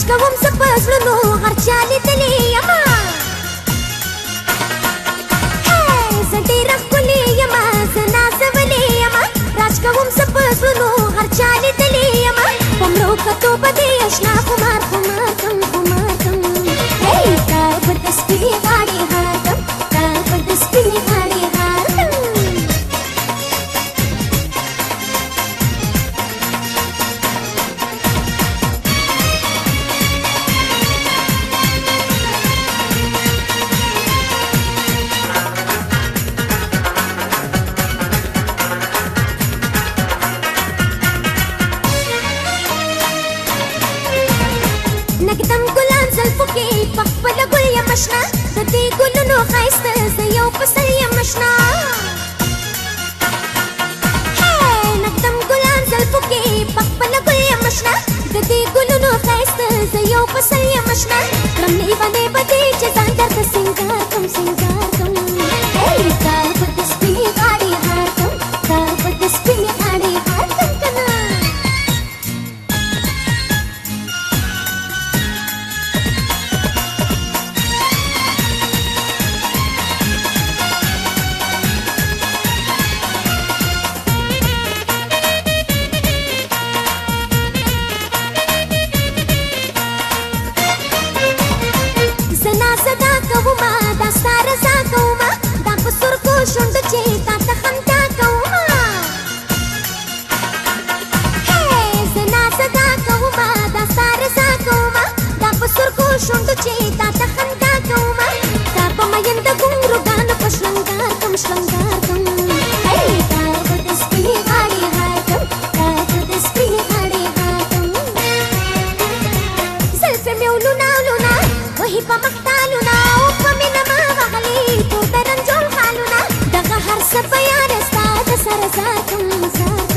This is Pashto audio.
کوم زه په زړونو هر چا لیدلې یمه زه ډېره ښکلې یمه زه نازولې یمه راج کوم زه په زړونو هر چا لیدلې یمه په مړو کتو به دې اشنا خمار خمار کم خمار کم تا به د سپینې غاړې هار کم تا به د سپینې غاړې هار کم نګدم ګلان زلفو کې په خپله ګل یم اشنا د دې ګلونو ښایسته زه یو فصل یم اشنا نګدم ګلان زلفو کې په خپله ګل یم اشنا د دې ګلونو ښایسته زه یو فصل یم اشنا کړم لیونی به دې چې ځان درته سینګار کړم سینګار کړم تا به د سپینې غاړې هار کړم تا به د سپینې غاړې هار کړم که نه شونډو چې تا ته خندا کومه زه نازدا کومه دا ستا رضا کومه دا په سرکو شونډو چې تا ته خندا کومه تا په مینده ګونګروګانو په شلنګار کم شلنګار کم تا به د سپینې غاړې هار کم تا به د سپینې غاړې هار کم زلفې مې ولونه ولونه وهي په مختالونه او په مینه ما وهلې تور د رنجول خالونه هر څه په یاد ستا د سره ذاتم